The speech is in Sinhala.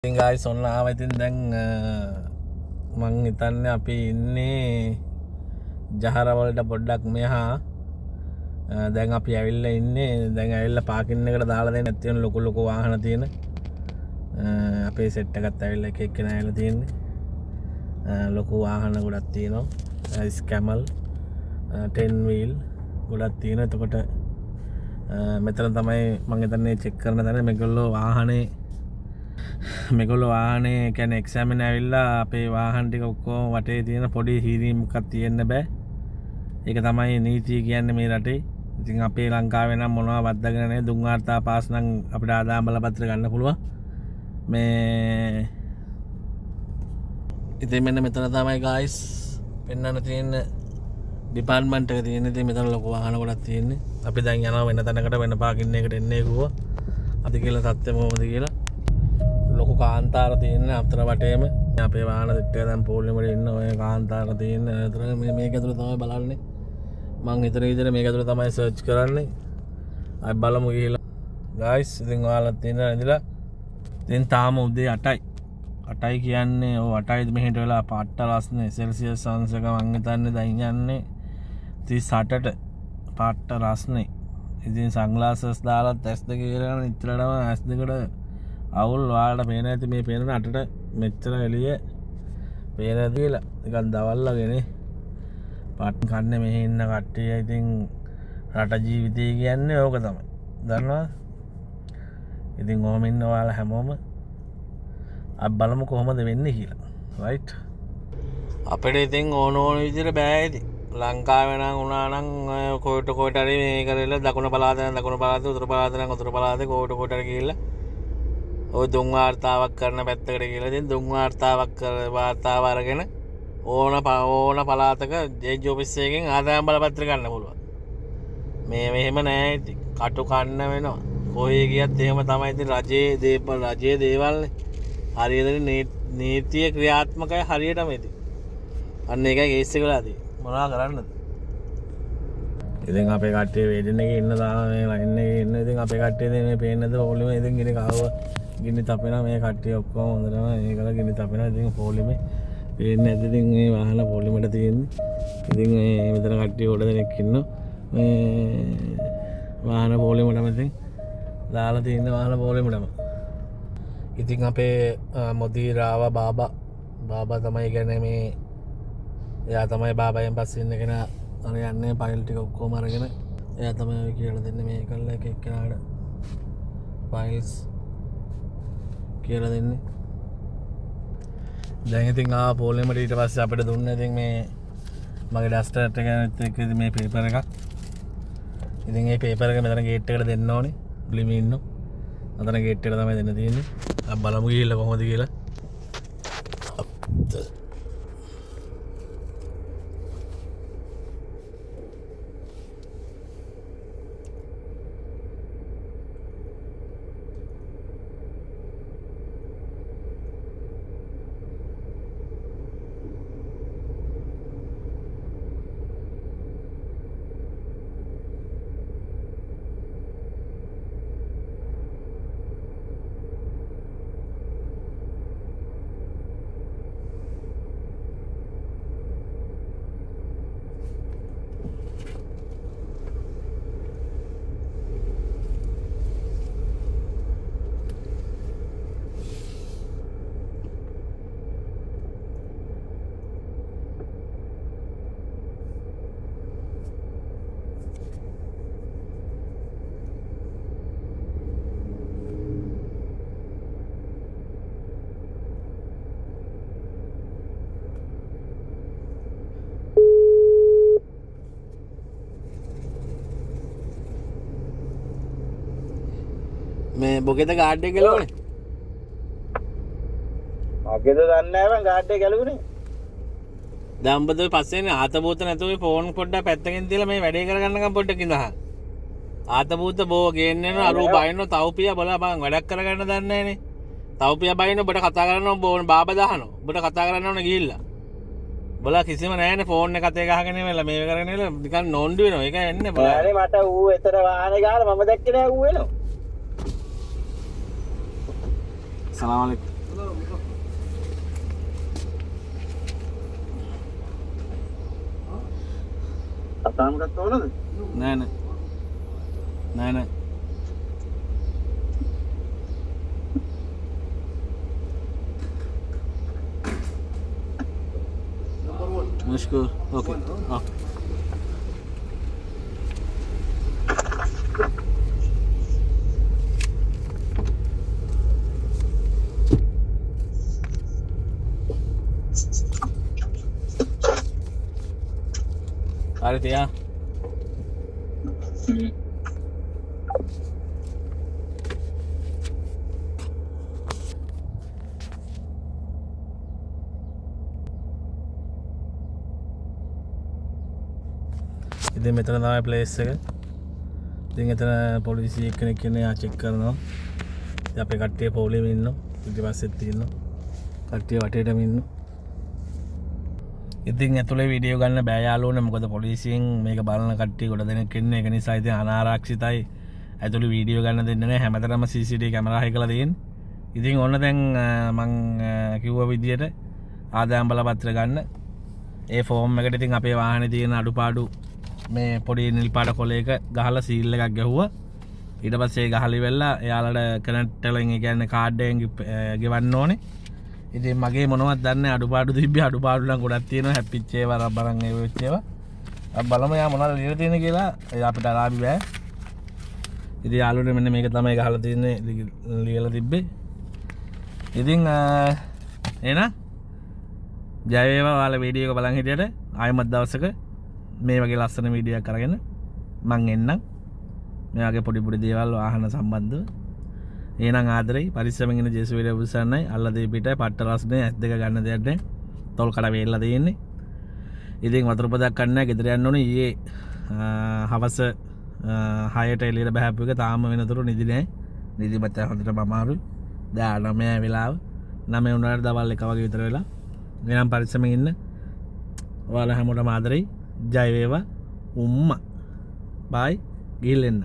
ඉතින් guys ඔන්න ආවා. ඉතින් දැන් මං හිතන්නේ අපි ඉන්නේ ජහර වලට පොඩ්ඩක් මෙහා. දැන් අපි ඇවිල්ලා ඉන්නේ. දැන් ඇවිල්ලා පාකින් එකට දාලා දෙන්න තියෙන ලොකු වාහන තියෙන. අපේ සෙට් එකත් ඇවිල්ලා එක එක්කෙනා ඇවිල්ලා තියෙන්නේ. ලොකු වාහන ගොඩක් තියෙනවා. ස්කැමල් 10 wheel ගොඩක් තියෙනවා. එතකොට මෙතන තමයි මං හිතන්නේ චෙක් කරන තැන මේගොල්ලෝ වාහනේ කියන්නේ එක්සැමින් ඇවිල්ලා අපේ වාහන ටික ඔක්කොම වටේ තියෙන පොඩි හීරීමක් තියෙන්න බෑ. ඒක තමයි නීතිය කියන්නේ මේ රටේ. ඉතින් අපේ ලංකාවේ නම් මොනවා වද්දාගෙන නැහැ. දුම් වාර්තා පාස් නම් අපිට ආදායම් බලපත්‍ර ගන්න පුළුවන්. මේ ඉතින් මෙන්න මෙතන තමයි guys පෙන්වන්න තියෙන ඩිපාර්ට්මන්ට් එක තියෙන්නේ. ඉතින් මෙතන ලොකු වාහන ගොඩක් තියෙන්නේ. අපි දැන් යනවා වෙන තැනකට වෙන පාකින් එකකට එන්නේ කිව්වා. අද කියලා තත්ත්වය මොකද කියලා. ලොකු කාන්තාර තියෙන අතර වටේම අපේ වාහන දෙට්ටේ දැන් පොලිමේ ඉන්න ඔය කාන්තාර තියෙන. ඒතර මේක ඇතුළේ තමයි බලන්නේ. මං හිතන විදිහට මේක ඇතුළේ තමයි සර්ච් කරන්නේ. අපි බලමු ගිහලා. guys ඉතින් ඔයාලා තියෙන ඉඳලා ඉතින් තාම උදේ 8යි කියන්නේ ඔව් 8යි මෙහෙට වෙලා පාට්ට රස්නේ සෙල්සියස් අංශක මං හිතන්නේ දැන් යන්නේ 38ට පාට්ට රස්නේ. ඉතින් සන්ග්ලාසස් දාලා ඇස් දෙක ඉරගෙන ඉතරටම ඇස් දෙකට අවුල් ඔයාලට පේන ඇති මේ පේන රටට මෙච්චර එළිය පේන දීලා නිකන් දවල් වගේනේ පාට් කන්නේ මෙහි ඉන්න කට්ටිය. ඉතින් රට ජීවිතය කියන්නේ ඕක තමයි දන්නවා. ඉතින් ඔහොම ඉන්න ඔයාලා හැමෝම අපි බලමු කොහොමද වෙන්නේ කියලා. රයිට් අපිට ඉතින් ඕන විදිහට බෑ. ඉතින් ලංකාවේ නම් උනා නම් කොයිට හරි මේ කරලා දකුණ පළාතේ උතුරු පළාතේ කොයිට හරි ගිහිල්ලා ඔය දුම් වාර්තාවක් කරන පැත්තකට කියලා. ඉතින් දුම් වාර්තාව අරගෙන ඕන පළාතක ජේජ් ඔෆිස් එකකින් ආදායම් බලපත්‍ර ගන්න පුළුවන්. මේ මෙහෙම නෑ. ඉතින් කටු කන්න වෙනවා. කොහේ ගියත් එහෙම තමයි. ඉතින් රජයේ දේවල්නේ හරියට නීතිය ක්‍රියාත්මකයි හරියටම. ඉතින් අන්න ඒකයි කේස් එක වෙලා තියෙන්නේ. මොනවා කරන්නද? ඉතින් අපේ කට්ටිය වේදින එකේ ඉන්න තාම මේ ලයින් එකේ ඉන්න. ඉතින් අපේ කට්ටිය මේ පේන්නද පොලිමේ ඉතින් ගිනි කාව ගිනි තපෙනවා. මේ කට්ටිය ඔක්කොම හොඳටම මේකලා ගිනි තපෙනවා. ඉතින් පොලිමේ පේන්නේ නැද්ද? ඉතින් මේ වාහන පොලිමේට තියෙන්නේ. ඉතින් මේ මෙතන කට්ටිය ගොඩ දෙනෙක් ඉන්නවා. මේ වාහන පොලිමේටම ඉතින් දාලා තියෙන වාහන පොලිමේටම. ඉතින් අපේ මොදීරාව බාබා තමයි කියන්නේ මේ එයා තමයි බාබායෙන් පස්සේ ඉන්න කෙනා. අර යන්නේ ෆයිල් ටික ඔක්කොම අරගෙන එයා තමයි කියලා දෙන්නේ මේ කල්ලා එක එක්කෙනාට ෆයිල්ස් කියලා දෙන්නේ. දැන් ඉතින් පොලිමේට ඊට පස්සේ අපිට දුන්නේ ඉතින් මේ මගේ ඩස්ටර් එක මේ පේපර් එකක්. ඉතින් මේ පේපර් එක මෙතන ගේට් එකට දෙන්න ඕනේ. බ්ලිමි ඉන්නෝ. අතන ගේට් එකට තමයි දෙන්න තියෙන්නේ. අපි බලමු ගිහලා කොහොමද කියලා. මේ බොකේද ගාඩ් එක ගලවනේ. අගේද දන්නේ නැහැ මං ගාඩ් එක ගලවුනේ. දැන් උඹද පස්සේනේ ආතබූත නැතුව ෆෝන් පොඩ්ඩක් පැත්තකින් තියලා මේ වැඩේ කරගන්නකම් පොඩ්ඩක් ඉඳහන්. ආතබූත බෝ ගේන්නේ නෝ අරෝ බයින්නෝ තව්පියා බලා බං වැඩක් කරගන්න දන්නේ නැහනේ. තව්පියා බයින්නෝ ඔබට කතා කරන්න බෝන් බාබා දාහනෝ. ඔබට කතා කරන්න ඕනේ ගිහිල්ලා. බලා කිසිම නැහැනේ ෆෝන් එක අතේ ගහගෙන ඉවලා මේක කරගෙන ඉවලා නිකන් නෝන්ඩු වෙනවා. ඒක එන්නේ බලා. නෑනේ මට ඌ එතන වාහනේ ගහලා මම දැක්කේ නෑ ඌ එනවා. සලාම් අලයිකුම්. අතාමකත් ඕනද? නෑ නෑ. නෑ නෑ. Mashkoor. Okay. Okay. Hari tiya. ඉතින් මෙතන තමයි ප්ලේස් එක. ඉතින් එතන පොලිසිය කෙනෙක් ඉන්නේ ආ චෙක් කරනවා. ඉතින් අපේ කට්ටිය පොලිමේ ඉන්නවා. ඊට පස්සෙත් ඉන්නවා. කට්ටිය වටේටම ඉන්නවා. ඉතින් ඇතුලේ වීඩියෝ ගන්න බෑ යාළුවනේ මොකද පොලිසියෙන් මේක බලන කට්ටිය ගොඩ දෙනෙක් ඉන්නේ. ඒක නිසා ඉතින් අනාරක්ෂිතයි. ඇතුලේ වීඩියෝ ගන්න දෙන්නේ නැහැ. හැමතැනම CCTV කැමරා හේකලා තියෙන්නේ. ඉතින් ඔන්න දැන් මං කිව්ව විදියට ආදායම් බලපත්‍ර ගන්න. ඒ ෆෝම් එකට ඉතින් අපේ වාහනේ තියෙන අඩුපාඩු මේ පොඩි නිල් පාට කොලයක ගහලා සීල් එකක් ගැහුවා. ඊට පස්සේ ගහලි වෙලා එයාලට කනට් වලින් ඒ කියන්නේ කාඩ් එකෙන් ගෙවන්න ඕනේ. ඉතින් මගේ මොනවද දන්නේ අඩුපාඩු තිබ්බේ අඩුපාඩු නම් ගොඩක් තියෙනවා හැප්පිච්ච ඒවා රබරන් ඒ වෙච්ච ඒවා. අපි බලමු යා මොනවද ලියලා තියෙන්නේ කියලා. අපිට අරාබි බෑ. ඉතින් යාළුවනේ මෙන්න මේක තමයි ගහලා තියෙන්නේ ලියලා තිබ්බේ. ඉතින් එහෙනම් ජය වේවා ඔයාලා වීඩියෝ එක බලන් හිටියට ආයෙමත් දවසක මේ වගේ ලස්සන වීඩියෝ එකක් අරගෙන මං එන්නම්. මේ වගේ පොඩි පොඩි දේවල් වාහන සම්බන්ධව. එහෙනම් ආදරේ පරිස්සමෙන් ඉන්න ජේසු වීඩියෝ බුසන්නයි අල්ලදී පිටයි පට්ට රස්නේ ඇස් දෙක ගන්න දෙයක් නැහැ. තොල් කඩ වේල්ලා තියෙන්නේ. ඉතින් වතුර පොදක් ගන්න නැහැ ගෙදර යන්න ඕනේ. ඊයේ හවස 6ට එළියට බහැපු එක තාම වෙනතුරු නිදි නැහැ. නිදි මත හොඳටම අමාරුයි. දැන් 9 වෙලාව 9 වුණාට දවල් 1 වගේ විතර වෙලා. එහෙනම් පරිස්සමෙන් ඉන්න. ඔයාලා හැමෝටම ආදරේ. ජය වේවා උම්මා. බයි ගිහින් එන්න.